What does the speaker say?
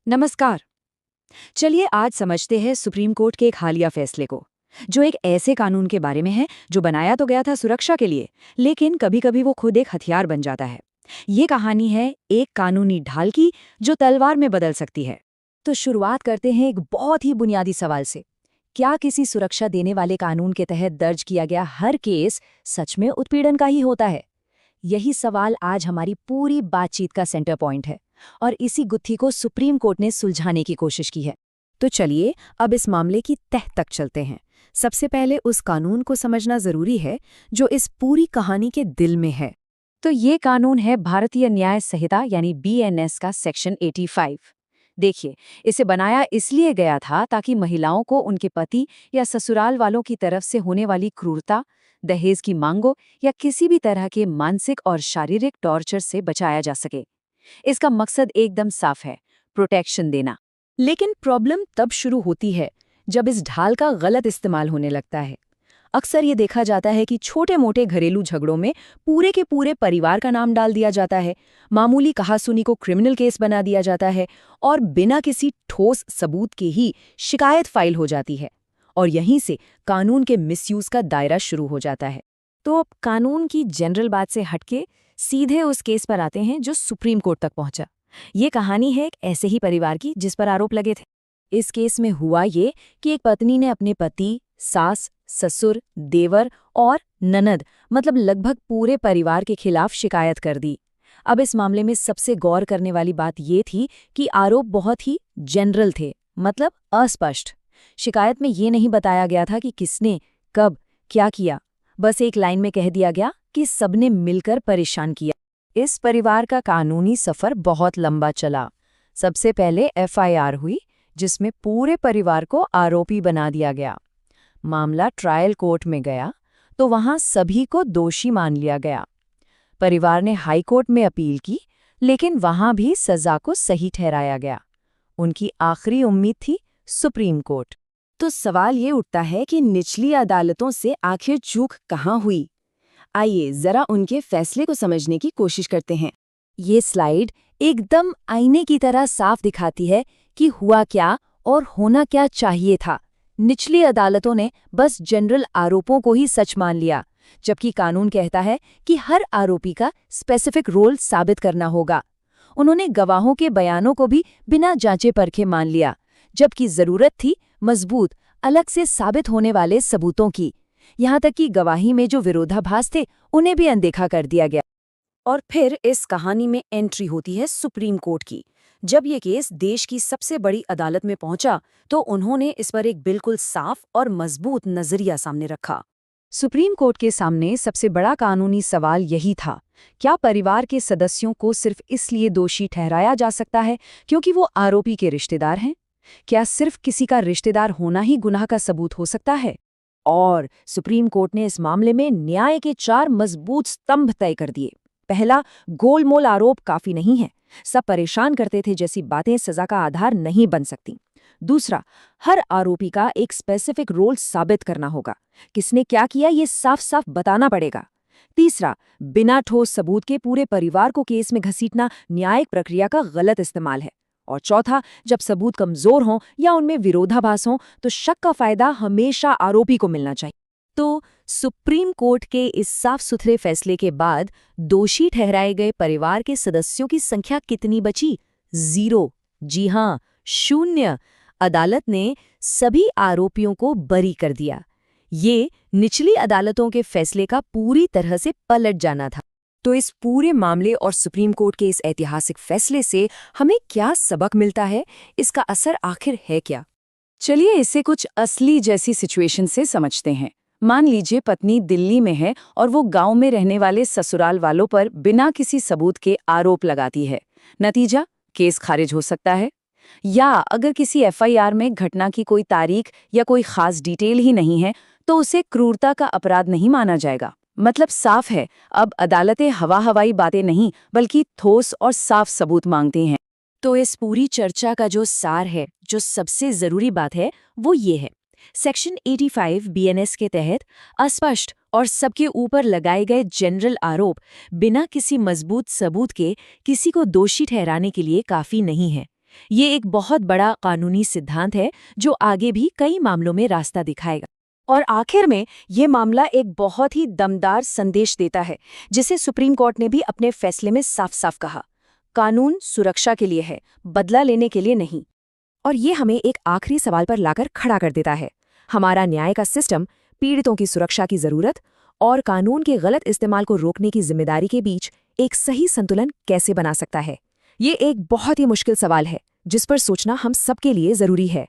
नमस्कार। चलिए आज समझते हैं सुप्रीम कोर्ट के एक हालिया फैसले को, जो एक ऐसे कानून के बारे में है जो बनाया तो गया था सुरक्षा के लिए, लेकिन कभी-कभी वो खुद एक हथियार बन जाता है। ये कहानी है एक कानूनी ढाल की जो तलवार में बदल सकती है। तो शुरुआत करते हैं एक बहुत ही बुनियादी सवाल से। क्या किसी सुरक्षा देने वाले कानून के तहत दर्ज किया गया हर केस सच में उत्पीड़न का ही होता है? यही सवाल आज हमारी पूरी बातचीत का सेंटर पॉइंट है, और इसी गुत्थी को सुप्रीम कोर्ट ने सुलझाने की कोशिश की है। तो चलिए अब इस मामले की तह तक चलते हैं। सबसे पहले उस कानून को समझना जरूरी है जो इस पूरी कहानी के दिल में है। तो ये कानून है भारतीय न्याय संहिता यानी BNS का सेक्शन 85। देखिए, इसे बनाया इसलिए गया था ताकि महिलाओं को उनके पति या ससुराल वालों की तरफ से होने वाली क्रूरता, दहेज की मांगों या किसी भी तरह के मानसिक और शारीरिक टॉर्चर से बचाया जा सके। इसका मकसद एकदम साफ है, प्रोटेक्शन देना। लेकिन प्रॉब्लम तब शुरू होती है जब इस ढाल का गलत इस्तेमाल होने लगता है। अक्सर ये देखा जाता है कि छोटे-मोटे घरेलू झगड़ों में पूरे के पूरे परिवार का नाम डाल दिया जाता है, मामूली कहासुनी को क्रिमिनल केस बना दिया जाता है और बिना किसी ठोस सबूत के ही शिकायत फाइल हो जाती है। और यहीं से कानून के मिसयूज का दायरा शुरू हो जाता है। तो अब कानून की जनरल बात से हटके सीधे उस केस पर आते हैं जो सुप्रीम कोर्ट तक पहुंचा। ये कहानी है एक ऐसे ही परिवार की जिस पर आरोप लगे थे। इस केस में हुआ ये कि एक पत्नी ने अपने पति, सास, ससुर, देवर और ननद मतलब लगभग पूरे परिवार के खिलाफ शिकायत कर दी। अब इस मामले में सबसे गौर करने वाली बात ये थी कि आरोप बहुत ही जनरल थे, मतलब अस्पष्ट। शिकायत में ये नहीं बताया गया था कि किसने, कब, क्या किया। बस एक लाइन में कह दिया गया कि सबने मिलकर परेशान किया। इस परिवार का कानूनी सफर बहुत लंबा चला। सबसे पहले FIR हुई, जिसमें पूरे परिवार को आरोपी बना दिया गया। मामला ट्रायल कोर्ट में गया तो वहां सभी को दोषी मान लिया गया। परिवार ने हाई कोर्ट में अपील की, लेकिन वहां भी सजा को सही ठहराया गया। उनकी आखिरी उम्मीद थी सुप्रीम कोर्ट। तो सवाल ये उठता है कि निचली अदालतों से आखिर चूक कहाँ हुई? आइए जरा उनके फैसले को समझने की कोशिश करते हैं। ये स्लाइड एकदम आईने की तरह साफ दिखाती है कि हुआ क्या और होना क्या चाहिए था। निचली अदालतों ने बस जनरल आरोपों को ही सच मान लिया, जबकि कानून कहता है कि हर आरोपी का स्पेसिफिक रोल साबित करना होगा। उन्होंने गवाहों के बयानों को भी बिना जांचे परखे मान लिया, जबकि जरूरत थी मजबूत, अलग से साबित होने वाले सबूतों की। यहाँ तक कि गवाही में जो विरोधाभास थे उन्हें भी अनदेखा कर दिया गया। और फिर इस कहानी में एंट्री होती है सुप्रीम कोर्ट की। जब ये केस देश की सबसे बड़ी अदालत में पहुंचा तो उन्होंने इस पर एक बिल्कुल साफ और मजबूत नजरिया सामने रखा। सुप्रीम कोर्ट के सामने सबसे बड़ा कानूनी सवाल यही था, क्या परिवार के सदस्यों को सिर्फ इसलिए दोषी ठहराया जा सकता है क्योंकि वो आरोपी के रिश्तेदार हैं? क्या सिर्फ किसी का रिश्तेदार होना ही गुनाह का सबूत हो सकता है? और सुप्रीम कोर्ट ने इस मामले में न्याय के 4 मजबूत स्तंभ तय कर दिए। पहला, गोलमोल आरोप काफी नहीं है, सब परेशान करते थे जैसी बातें सजा का आधार नहीं बन सकती। दूसरा, हर आरोपी का एक स्पेसिफिक रोल साबित करना होगा, किसने क्या किया ये साफ साफ बताना पड़ेगा। तीसरा, बिना ठोस सबूत के पूरे परिवार को केस में घसीटना न्यायिक प्रक्रिया का गलत इस्तेमाल है। और चौथा, जब सबूत कमजोर हों या उनमें विरोधाभास हों तो शक का फायदा हमेशा आरोपी को मिलना चाहिए। तो सुप्रीम कोर्ट के इस साफ सुथरे फैसले के बाद दोषी ठहराए गए परिवार के सदस्यों की संख्या कितनी बची? 0। जी हाँ, 0। अदालत ने सभी आरोपियों को बरी कर दिया। ये निचली अदालतों के फैसले का पूरी तरह से पलट जाना था। तो इस पूरे मामले और सुप्रीम कोर्ट के इस ऐतिहासिक फैसले से हमें क्या सबक मिलता है? इसका असर आखिर है क्या? चलिए इसे कुछ असली जैसी सिचुएशन से समझते हैं। मान लीजिए पत्नी दिल्ली में है और वो गांव में रहने वाले ससुराल वालों पर बिना किसी सबूत के आरोप लगाती है। नतीजा, केस खारिज हो सकता है। या अगर किसी FIR में घटना की कोई तारीख या कोई खास डिटेल ही नहीं है तो उसे क्रूरता का अपराध नहीं माना जाएगा। मतलब साफ है, अब अदालतें हवाई बातें नहीं बल्कि ठोस और साफ सबूत मांगती हैं। तो इस पूरी चर्चा का जो सार है, जो सबसे जरूरी बात है, वो ये है, सेक्शन 85 BNS के तहत अस्पष्ट और सबके ऊपर लगाए गए जनरल आरोप बिना किसी मजबूत सबूत के किसी को दोषी ठहराने के लिए काफी नहीं है। ये एक बहुत बड़ा कानूनी सिद्धांत है जो आगे भी कई मामलों में रास्ता दिखाएगा। और आखिर में ये मामला एक बहुत ही दमदार संदेश देता है, जिसे सुप्रीम कोर्ट ने भी अपने फैसले में साफ साफ कहा। कानून सुरक्षा के लिए है, बदला लेने के लिए नहीं। और ये हमें एक आखिरी सवाल पर लाकर खड़ा कर देता है। हमारा न्याय का सिस्टम पीड़ितों की सुरक्षा की जरूरत और कानून के गलत इस्तेमाल को रोकने की जिम्मेदारी के बीच एक सही संतुलन कैसे बना सकता है? ये एक बहुत ही मुश्किल सवाल है, जिस पर सोचना हम सबके लिए जरूरी है।